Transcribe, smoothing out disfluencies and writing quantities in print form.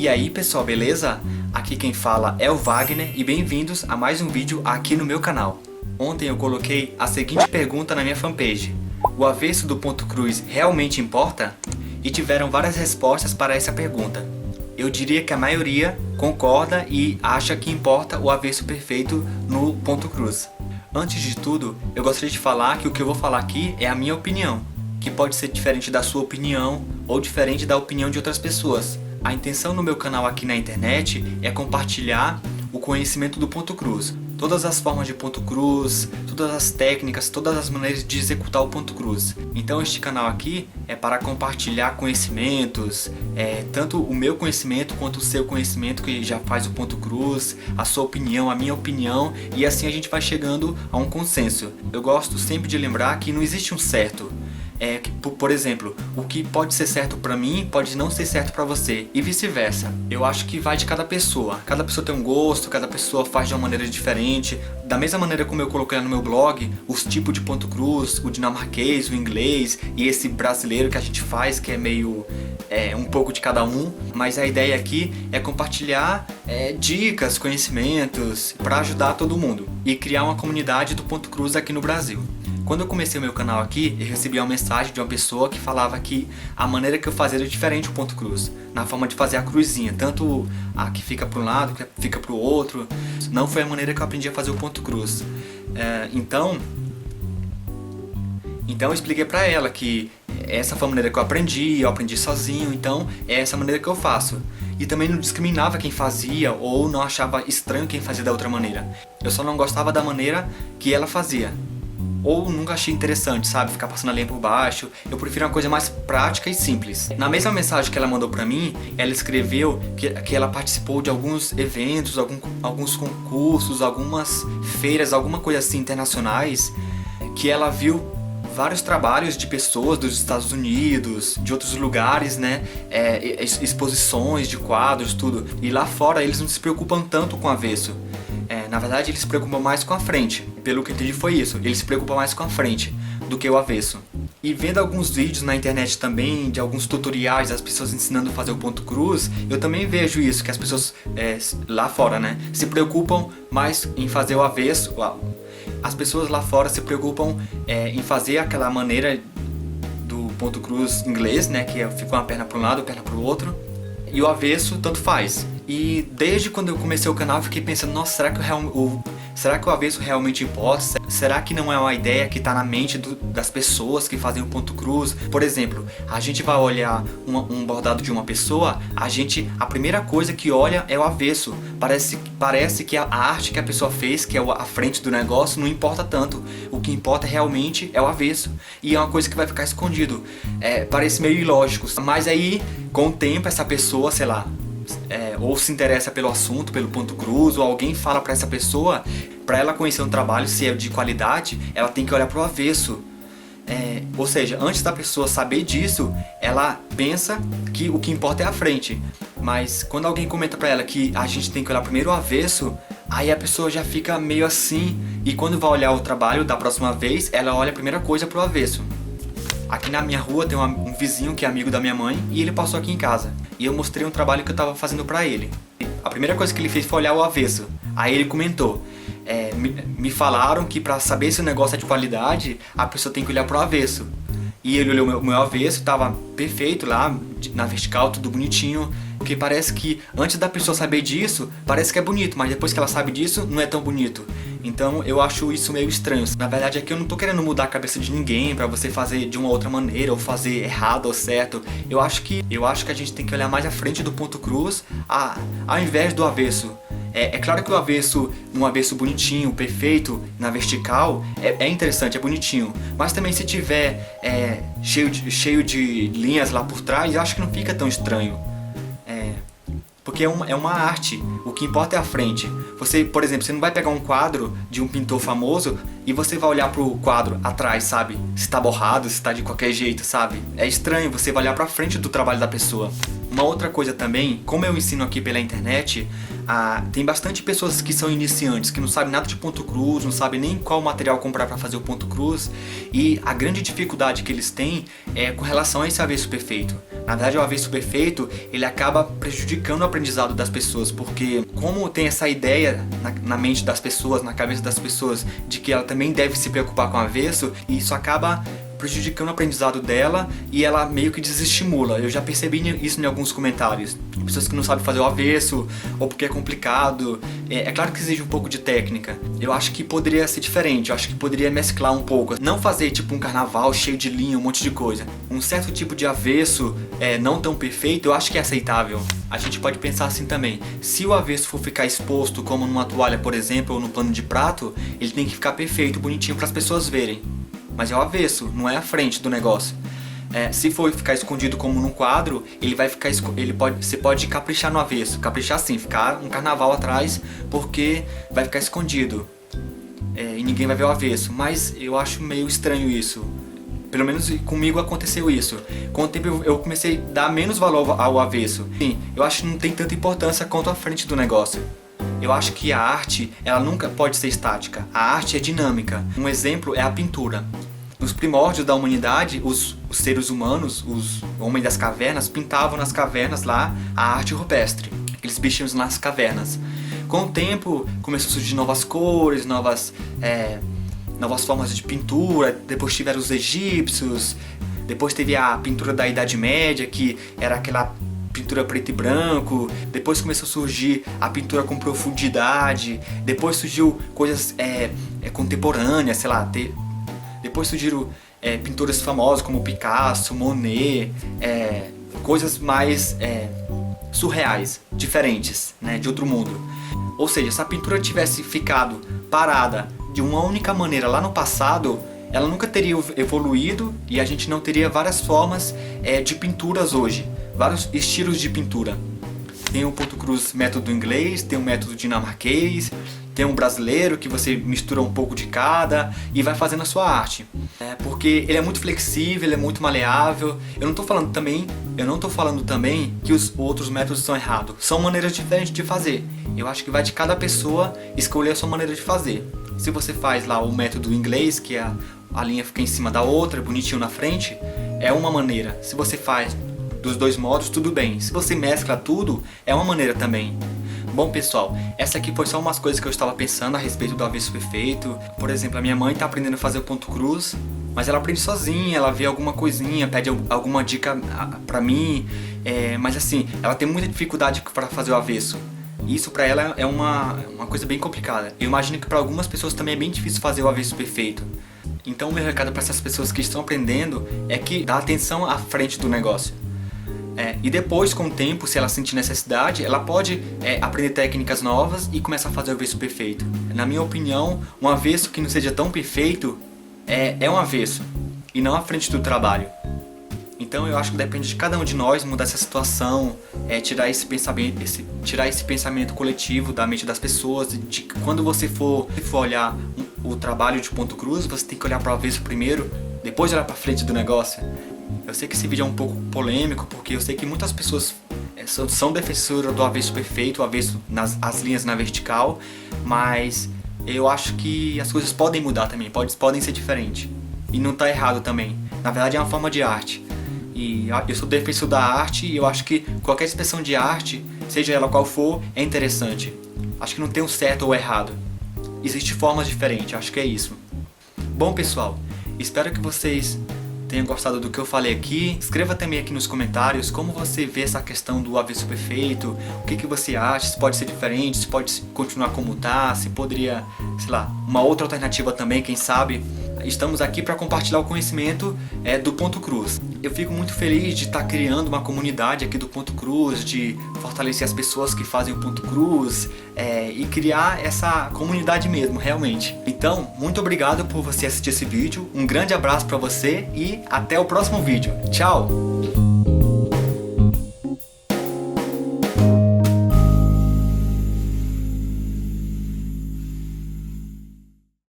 E aí pessoal, beleza? Aqui quem fala é o Wagner e bem-vindos a mais um vídeo aqui no meu canal. Ontem eu coloquei a seguinte pergunta na minha fanpage: o avesso do ponto cruz realmente importa? E tiveram várias respostas para essa pergunta. Eu diria que a maioria concorda e acha que importa o avesso perfeito no ponto cruz. Antes de tudo, eu gostaria de falar que o que eu vou falar aqui é a minha opinião, que pode ser diferente da sua opinião ou diferente da opinião de outras pessoas. A intenção no meu canal aqui na internet é compartilhar o conhecimento do ponto cruz. Todas as formas de ponto cruz, todas as técnicas, todas as maneiras de executar o ponto cruz. Então este canal aqui é para compartilhar conhecimentos, tanto o meu conhecimento quanto o seu conhecimento que já faz o ponto cruz, a sua opinião, a minha opinião, e assim a gente vai chegando a um consenso. Eu gosto sempre de lembrar que não existe um certo. Por exemplo, o que pode ser certo pra mim pode não ser certo pra você e vice-versa. Eu acho que vai de cada pessoa. Cada pessoa tem um gosto, cada pessoa faz de uma maneira diferente. Da mesma maneira como eu coloquei no meu blog os tipos de ponto cruz, o dinamarquês, o inglês e esse brasileiro que a gente faz, que é meio um pouco de cada um. Mas a ideia aqui é compartilhar dicas, conhecimentos para ajudar todo mundo e criar uma comunidade do ponto cruz aqui no Brasil. Quando eu comecei o meu canal aqui, eu recebi uma mensagem de uma pessoa que falava que a maneira que eu fazia era diferente o ponto cruz, na forma de fazer a cruzinha, tanto a que fica para um lado, que fica para o outro. Não foi a maneira que eu aprendi a fazer o ponto cruz. Então eu expliquei para ela que essa foi a maneira que eu aprendi sozinho, então é essa maneira que eu faço. E também não discriminava quem fazia ou não achava estranho quem fazia da outra maneira. Eu só não gostava da maneira que ela fazia. Ou nunca achei interessante, sabe? Ficar passando a linha por baixo. Eu prefiro uma coisa mais prática e simples. Na mesma mensagem que ela mandou pra mim, ela escreveu que ela participou de alguns eventos, alguns concursos, algumas feiras, alguma coisa assim internacionais, que ela viu vários trabalhos de pessoas dos Estados Unidos, de outros lugares, né? Exposições de quadros, tudo. E lá fora eles não se preocupam tanto com o avesso. Na verdade eles se preocupam mais com a frente. Pelo que eu entendi foi isso. Eles se preocupam mais com a frente do que o avesso. E vendo alguns vídeos na internet também, de alguns tutoriais das pessoas ensinando a fazer o ponto cruz, eu também vejo isso, que as pessoas lá fora, né, se preocupam mais em fazer o avesso. As pessoas lá fora se preocupam em fazer aquela maneira do ponto cruz inglês, né, que fica uma perna para um lado, perna para o outro. E o avesso tanto faz. E desde quando eu comecei o canal eu fiquei pensando, nossa, será que o avesso realmente importa? Será que não é uma ideia que está na mente das pessoas que fazem o ponto cruz? Por exemplo, a gente vai olhar um bordado de uma pessoa, a primeira coisa que olha é o avesso. Parece que a arte que a pessoa fez, que é a frente do negócio, não importa tanto. O que importa realmente é o avesso. E é uma coisa que vai ficar escondido. Parece meio ilógico. Mas aí, com o tempo, essa pessoa, sei lá, ou se interessa pelo assunto, pelo ponto cruz, ou alguém fala pra essa pessoa, pra ela conhecer um trabalho, se é de qualidade, ela tem que olhar pro avesso. Ou seja, antes da pessoa saber disso, ela pensa que o que importa é a frente. Mas quando alguém comenta pra ela que a gente tem que olhar primeiro o avesso, aí a pessoa já fica meio assim, e quando vai olhar o trabalho da próxima vez, ela olha a primeira coisa pro avesso. Aqui na minha rua tem um vizinho que é amigo da minha mãe e ele passou aqui em casa. E eu mostrei um trabalho que eu tava fazendo pra ele. A primeira coisa que ele fez foi olhar o avesso. Aí ele comentou, me falaram que pra saber se o negócio é de qualidade, a pessoa tem que olhar pro avesso. E ele olhou o meu avesso, tava perfeito lá, na vertical, tudo bonitinho. Porque parece que antes da pessoa saber disso, parece que é bonito, mas depois que ela sabe disso, não é tão bonito. Então eu acho isso meio estranho. Na verdade aqui eu não tô querendo mudar a cabeça de ninguém pra você fazer de uma outra maneira, ou fazer errado ou certo. Eu acho que a gente tem que olhar mais à frente do ponto cruz, ao invés do avesso. É claro que um avesso bonitinho, perfeito, na vertical, é interessante, é bonitinho. Mas também se tiver cheio de linhas lá por trás, eu acho que não fica tão estranho. Porque é uma arte, o que importa é a frente. Você, por exemplo, você não vai pegar um quadro de um pintor famoso e você vai olhar pro quadro atrás, sabe? Se tá borrado, se tá de qualquer jeito, sabe? É estranho, você vai olhar pra frente do trabalho da pessoa. Uma outra coisa também, como eu ensino aqui pela internet, Tem bastante pessoas que são iniciantes, que não sabem nada de ponto cruz, não sabem nem qual material comprar para fazer o ponto cruz, e a grande dificuldade que eles têm é com relação a esse avesso perfeito. Na verdade, o avesso perfeito, ele acaba prejudicando o aprendizado das pessoas, porque como tem essa ideia na mente das pessoas, na cabeça das pessoas, de que ela também deve se preocupar com o avesso, e isso acaba prejudicando o aprendizado dela e ela meio que desestimula. Eu já percebi isso em alguns comentários. Pessoas que não sabem fazer o avesso, ou porque é complicado. É claro que exige um pouco de técnica. Eu acho que poderia ser diferente, eu acho que poderia mesclar um pouco. Não fazer tipo um carnaval cheio de linha, um monte de coisa. Um certo tipo de avesso não tão perfeito, eu acho que é aceitável. A gente pode pensar assim também. Se o avesso for ficar exposto como numa toalha, por exemplo, ou no pano de prato, ele tem que ficar perfeito, bonitinho para as pessoas verem. Mas é o avesso, não é a frente do negócio. Se for ficar escondido como num quadro, você pode caprichar no avesso. Caprichar sim, ficar um carnaval atrás, porque vai ficar escondido. E ninguém vai ver o avesso. Mas eu acho meio estranho isso. Pelo menos comigo aconteceu isso. Com o tempo eu comecei a dar menos valor ao avesso. Sim, eu acho que não tem tanta importância quanto a frente do negócio. Eu acho que a arte, ela nunca pode ser estática. A arte é dinâmica. Um exemplo é a pintura. Nos primórdios da humanidade, os seres humanos, os homens das cavernas, pintavam nas cavernas lá a arte rupestre. Aqueles bichinhos nas cavernas. Com o tempo, começou a surgir novas cores, novas formas de pintura. Depois tiveram os egípcios. Depois teve a pintura da Idade Média, que era aquela pintura preto e branco. Depois começou a surgir a pintura com profundidade. Depois surgiu coisas contemporâneas, sei lá. Depois surgiram pintores famosos como Picasso, Monet, coisas mais surreais, diferentes, né, de outro mundo. Ou seja, se a pintura tivesse ficado parada de uma única maneira lá no passado, ela nunca teria evoluído e a gente não teria várias formas de pinturas hoje, vários estilos de pintura. Tem o ponto cruz método inglês, tem o método dinamarquês, tem um brasileiro que você mistura um pouco de cada e vai fazendo a sua arte. Porque ele é muito flexível, ele é muito maleável. Eu não estou falando também que os outros métodos estão errados. São maneiras diferentes de fazer. Eu acho que vai de cada pessoa escolher a sua maneira de fazer. Se você faz lá o método inglês, que a linha fica em cima da outra, bonitinho na frente, é uma maneira. Se você faz dos dois modos, tudo bem. Se você mescla tudo, é uma maneira também. Bom pessoal, essa aqui foi só umas coisas que eu estava pensando a respeito do avesso perfeito. Por exemplo, a minha mãe está aprendendo a fazer o ponto cruz, mas ela aprende sozinha, ela vê alguma coisinha, pede alguma dica pra mim, mas assim, ela tem muita dificuldade para fazer o avesso. Isso pra ela é uma coisa bem complicada. Eu imagino que para algumas pessoas também é bem difícil fazer o avesso perfeito. Então o meu recado para essas pessoas que estão aprendendo é que dá atenção à frente do negócio. E depois, com o tempo, se ela sentir necessidade, ela pode aprender técnicas novas e começar a fazer o avesso perfeito. Na minha opinião, um avesso que não seja tão perfeito é um avesso e não a frente do trabalho. Então eu acho que depende de cada um de nós mudar essa situação, tirar esse pensamento coletivo da mente das pessoas, de que quando você for olhar o trabalho de ponto cruz, você tem que olhar para o avesso primeiro, depois olhar para a frente do negócio. Eu sei que esse vídeo é um pouco polêmico, porque eu sei que muitas pessoas são defensoras do avesso perfeito, o avesso as linhas na vertical, mas eu acho que as coisas podem mudar também, podem ser diferentes. E não está errado também. Na verdade é uma forma de arte. E eu sou defensor da arte e eu acho que qualquer expressão de arte, seja ela qual for, é interessante. Acho que não tem um certo ou errado. Existem formas diferentes, acho que é isso. Bom pessoal, espero que vocês tenham gostado do que eu falei aqui. Escreva também aqui nos comentários como você vê essa questão do avesso perfeito, o que você acha, se pode ser diferente, se pode continuar como tá, se poderia, sei lá, uma outra alternativa também, quem sabe. Estamos aqui para compartilhar o conhecimento do ponto cruz. Eu fico muito feliz de estar criando uma comunidade aqui do ponto cruz, de fortalecer as pessoas que fazem o ponto cruz e criar essa comunidade mesmo, realmente. Então, muito obrigado por você assistir esse vídeo, um grande abraço para você e até o próximo vídeo. Tchau!